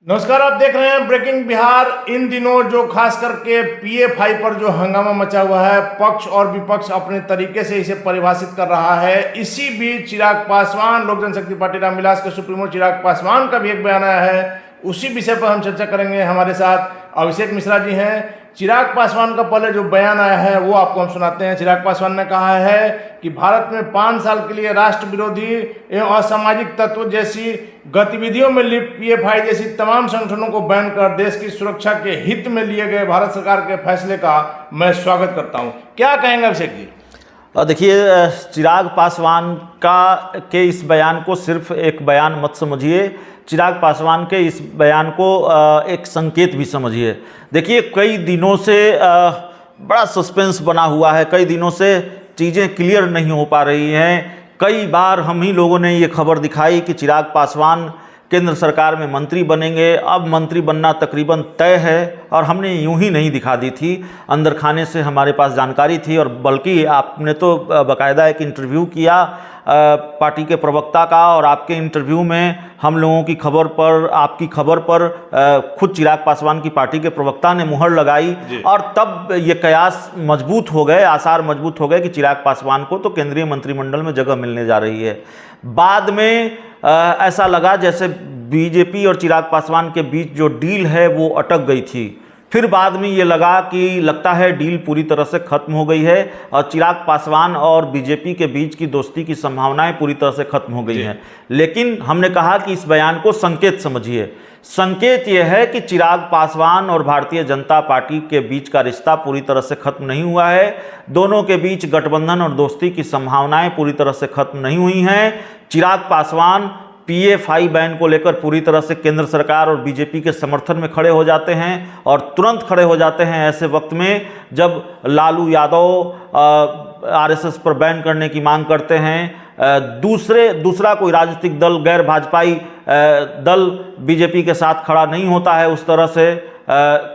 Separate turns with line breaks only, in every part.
नमस्कार, आप देख रहे हैं ब्रेकिंग बिहार। इन दिनों जो खास करके पीएफआई पर जो हंगामा मचा हुआ है, पक्ष और विपक्ष अपने तरीके से इसे परिभाषित कर रहा है। इसी बीच चिराग पासवान, लोक जनशक्ति पार्टी रामविलास के सुप्रीमो चिराग पासवान का भी एक बयान आया है। उसी विषय पर हम चर्चा करेंगे। हमारे साथ अभिषेक मिश्रा जी हैं। चिराग पासवान का पहले जो बयान आया है वो आपको हम सुनाते हैं। चिराग पासवान ने कहा है कि भारत में 5 साल के लिए राष्ट्र विरोधी एवं असामाजिक तत्व जैसी गतिविधियों में लिप्त पीएफआई जैसी तमाम संगठनों को बैन कर देश की सुरक्षा के हित में लिए गए भारत सरकार के फैसले का मैं स्वागत करता हूं। क्या कहेंगे अभिषेक जी?
देखिए, चिराग पासवान के इस बयान को सिर्फ एक बयान मत समझिए। चिराग पासवान के इस बयान को एक संकेत भी समझिए। देखिए, कई दिनों से बड़ा सस्पेंस बना हुआ है, कई दिनों से चीज़ें क्लियर नहीं हो पा रही हैं। कई बार हम ही लोगों ने ये खबर दिखाई कि चिराग पासवान केंद्र सरकार में मंत्री बनेंगे। अब मंत्री बनना तकरीबन तय है और हमने यूं ही नहीं दिखा दी थी, अंदर खाने से हमारे पास जानकारी थी। और बल्कि आपने तो बाकायदा एक इंटरव्यू किया पार्टी के प्रवक्ता का, और आपके इंटरव्यू में हम लोगों की खबर पर, आपकी खबर पर खुद चिराग पासवान की पार्टी के प्रवक्ता ने मुहर लगाई। और तब ये कयास मजबूत हो गए, आसार मजबूत हो गए कि चिराग पासवान को तो केंद्रीय मंत्रिमंडल में जगह मिलने जा रही है। बाद में ऐसा लगा जैसे बीजेपी और चिराग पासवान के बीच जो डील है वो अटक गई थी। फिर बाद में ये लगा कि लगता है डील पूरी तरह से ख़त्म हो गई है और चिराग पासवान और बीजेपी के बीच की दोस्ती की संभावनाएं पूरी तरह से ख़त्म हो गई हैं। लेकिन हमने कहा कि इस बयान को संकेत समझिए। संकेत यह है कि चिराग पासवान और भारतीय जनता पार्टी के बीच का रिश्ता पूरी तरह से ख़त्म नहीं हुआ है। दोनों के बीच गठबंधन और दोस्ती की संभावनाएं पूरी तरह से ख़त्म नहीं हुई हैं। चिराग पासवान पीएफआई बैन को लेकर पूरी तरह से केंद्र सरकार और बीजेपी के समर्थन में खड़े हो जाते हैं, और तुरंत खड़े हो जाते हैं ऐसे वक्त में जब लालू यादव आरएसएस पर बैन करने की मांग करते हैं। दूसरा कोई राजनीतिक दल, गैर भाजपाई दल बीजेपी के साथ खड़ा नहीं होता है, उस तरह से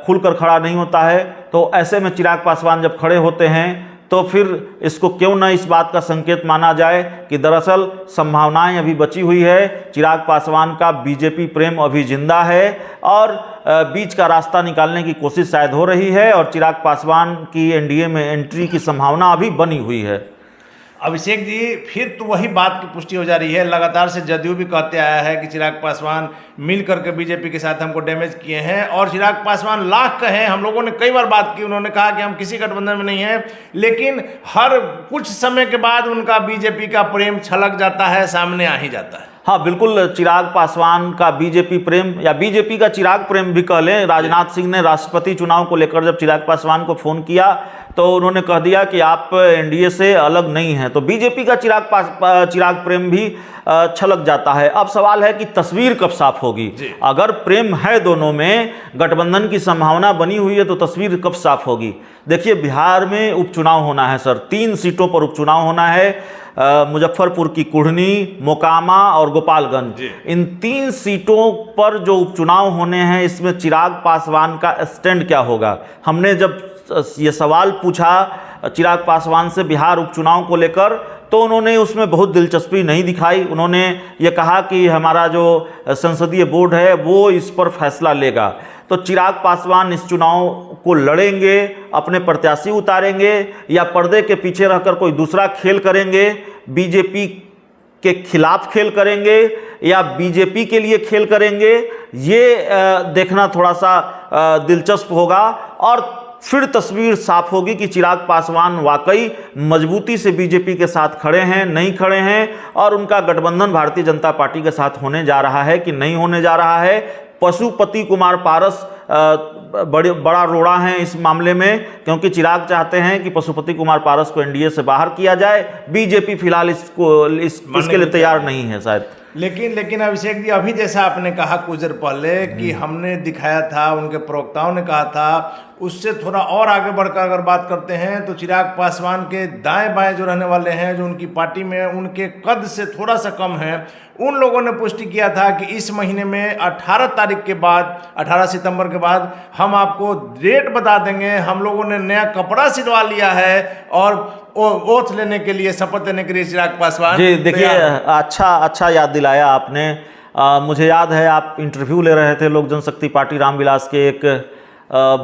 खुलकर खड़ा नहीं होता है। तो ऐसे में चिराग पासवान जब खड़े होते हैं तो फिर इसको क्यों न इस बात का संकेत माना जाए कि दरअसल संभावनाएं अभी बची हुई है। चिराग पासवान का बीजेपी प्रेम अभी जिंदा है और बीच का रास्ता निकालने की कोशिश शायद हो रही है, और चिराग पासवान की एनडीए में एंट्री की संभावना अभी बनी हुई है।
अभिषेक जी, फिर तो वही बात की पुष्टि हो जा रही है। लगातार से जदयू भी कहते आया है कि चिराग पासवान मिल करके बीजेपी के साथ हमको डैमेज किए हैं, और चिराग पासवान लाख कहे, हम लोगों ने कई बार बात की, उन्होंने कहा कि हम किसी गठबंधन में नहीं हैं, लेकिन हर कुछ समय के बाद उनका बीजेपी का प्रेम छलक जाता है, सामने आ ही जाता है।
हाँ बिल्कुल, चिराग पासवान का बीजेपी प्रेम या बीजेपी का चिराग प्रेम भी कह लें। राजनाथ सिंह ने राष्ट्रपति चुनाव को लेकर जब चिराग पासवान को फ़ोन किया तो उन्होंने कह दिया कि आप एनडीए से अलग नहीं हैं। तो बीजेपी का चिराग प्रेम भी छलक जाता है। अब सवाल है कि तस्वीर कब साफ होगी। अगर प्रेम है दोनों में, गठबंधन की संभावना बनी हुई है, तो तस्वीर कब साफ होगी? देखिए, बिहार में उपचुनाव होना है सर, 3 सीटों पर उपचुनाव होना है। मुजफ्फरपुर की कुढ़नी, मोकामा और गोपालगंज, इन 3 सीटों पर जो उपचुनाव होने हैं, इसमें चिराग पासवान का स्टैंड क्या होगा? हमने जब ये सवाल पूछा चिराग पासवान से बिहार उपचुनाव को लेकर, तो उन्होंने उसमें बहुत दिलचस्पी नहीं दिखाई। उन्होंने ये कहा कि हमारा जो संसदीय बोर्ड है वो इस पर फैसला लेगा। तो चिराग पासवान इस चुनाव को लड़ेंगे, अपने प्रत्याशी उतारेंगे, या पर्दे के पीछे रहकर कोई दूसरा खेल करेंगे, बीजेपी के खिलाफ खेल करेंगे या बीजेपी के लिए खेल करेंगे, ये देखना थोड़ा सा दिलचस्प होगा। और फिर तस्वीर साफ होगी कि चिराग पासवान वाकई मजबूती से बीजेपी के साथ खड़े हैं, नहीं खड़े हैं, और उनका गठबंधन भारतीय जनता पार्टी के साथ होने जा रहा है कि नहीं होने जा रहा है। पशुपति कुमार पारस बड़ा रोड़ा है इस मामले में, क्योंकि चिराग चाहते हैं कि पशुपति कुमार पारस को एनडीए से बाहर किया जाए। बीजेपी फिलहाल इसके लिए तैयार नहीं है शायद।
लेकिन अभिषेक जी, अभी जैसा आपने कहा कुछ देर पहले कि हमने दिखाया था, उनके प्रवक्ताओं ने कहा था, उससे थोड़ा और आगे बढ़कर अगर बात करते हैं तो चिराग पासवान के दाएं बाएं जो रहने वाले हैं, जो उनकी पार्टी में उनके कद से थोड़ा सा कम है, उन लोगों ने पुष्टि किया था कि इस महीने में 18 तारीख के बाद, 18 सितंबर के बाद हम आपको डेट बता देंगे, हम लोगों ने नया कपड़ा सिलवा लिया है, और ओथ लेने के लिए, शपथ लेने के लिए चिराग पासवान
जी देखिए,
तैयार हैं।
अच्छा याद दिलाया आपने। मुझे याद है आप इंटरव्यू ले रहे थे लोक जनशक्ति पार्टी रामविलास के एक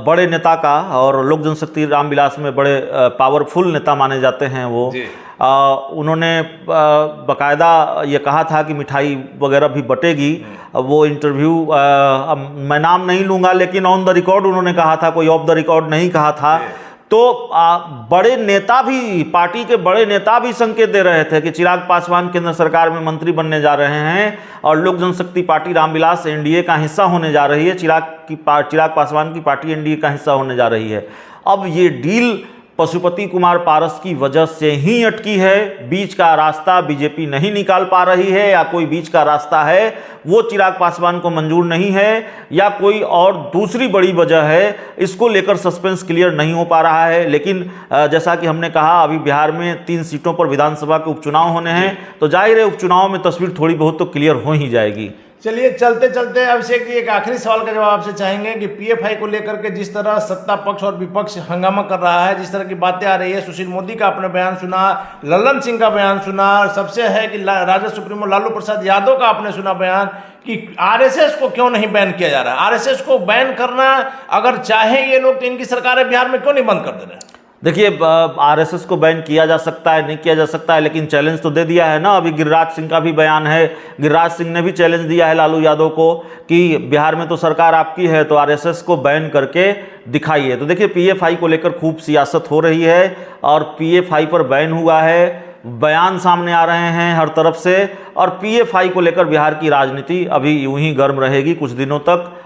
बड़े नेता का, और लोक जनशक्ति रामविलास में बड़े पावरफुल नेता माने जाते हैं वो। उन्होंने बाकायदा ये कहा था कि मिठाई वगैरह भी बटेगी। वो इंटरव्यू मैं नाम नहीं लूँगा, लेकिन ऑन द रिकॉर्ड उन्होंने कहा था, कोई ऑफ द रिकॉर्ड नहीं कहा था। तो बड़े नेता भी, पार्टी के बड़े नेता भी संकेत दे रहे थे कि चिराग पासवान केंद्र सरकार में मंत्री बनने जा रहे हैं और लोक जनशक्ति पार्टी रामविलास एनडीए का हिस्सा होने जा रही है। चिराग पासवान की पार्टी एनडीए का हिस्सा होने जा रही है। अब ये डील पशुपति कुमार पारस की वजह से ही अटकी है। बीच का रास्ता बीजेपी नहीं निकाल पा रही है, या कोई बीच का रास्ता है वो चिराग पासवान को मंजूर नहीं है, या कोई और दूसरी बड़ी वजह है। इसको लेकर सस्पेंस क्लियर नहीं हो पा रहा है। लेकिन जैसा कि हमने कहा, अभी बिहार में 3 सीटों पर विधानसभा के उपचुनाव होने हैं, तो जाहिर है उपचुनाव में तस्वीर थोड़ी बहुत तो क्लियर हो ही जाएगी।
चलिए चलते चलते अभिषेक जी एक आखिरी सवाल का जवाब आपसे चाहेंगे कि पीएफआई को लेकर के जिस तरह सत्ता पक्ष और विपक्ष हंगामा कर रहा है, जिस तरह की बातें आ रही है, सुशील मोदी का आपने बयान सुना, लल्लन सिंह का बयान सुना, सबसे है कि राजद सुप्रीमो लालू प्रसाद यादव का आपने सुना बयान कि आरएसएस को क्यों नहीं बैन किया जा रहा है। आरएसएस को बैन करना अगर चाहे ये लोग तो इनकी सरकारें बिहार में क्यों नहीं बंद कर दे रहे हैं?
देखिए, आरएसएस को बैन किया जा सकता है, नहीं किया जा सकता है, लेकिन चैलेंज तो दे दिया है ना। अभी गिरिराज सिंह का भी बयान है, गिरिराज सिंह ने भी चैलेंज दिया है लालू यादव को कि बिहार में तो सरकार आपकी है, तो आरएसएस को बैन करके दिखाइए। तो देखिए, पीएफआई को लेकर खूब सियासत हो रही है, और पीएफआई पर बैन हुआ है, बयान सामने आ रहे हैं हर तरफ से, और पीएफआई को लेकर बिहार की राजनीति अभी यूं ही गर्म रहेगी कुछ दिनों तक।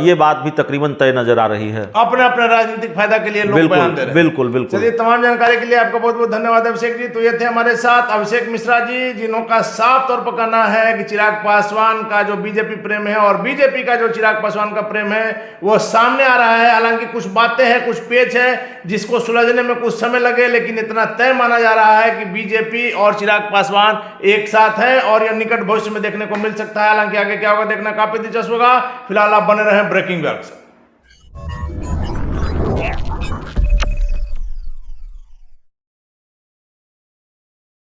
ये बात भी तकरीबन तय नजर आ रही है।
अपने अपने राजनीतिक फायदा के लिए लोग बयान दे रहे हैं।
बिल्कुल बिल्कुल।
चलिए, तमाम जानकारी के लिए आपका बहुत बहुत धन्यवाद अभिषेक जी। तो ये थे हमारे साथ अभिषेक मिश्रा जी, जिन्होंने साफ तौर पर कहना है कि चिराग पासवान का जो बीजेपी प्रेम है और बीजेपी का जो चिराग पासवान का प्रेम है वो सामने आ रहा है। हालांकि कुछ बातें हैं, कुछ पेच है जिसको सुलझने में कुछ समय लगे, लेकिन इतना तय माना जा रहा है कि बीजेपी और चिराग पासवान एक साथ है, और यह निकट भविष्य में देखने को मिल सकता है। हालांकि आगे क्या होगा देखना काफी दिलचस्प होगा। फिलहाल आप बने रहें ब्रेकिंग बिहार के साथ।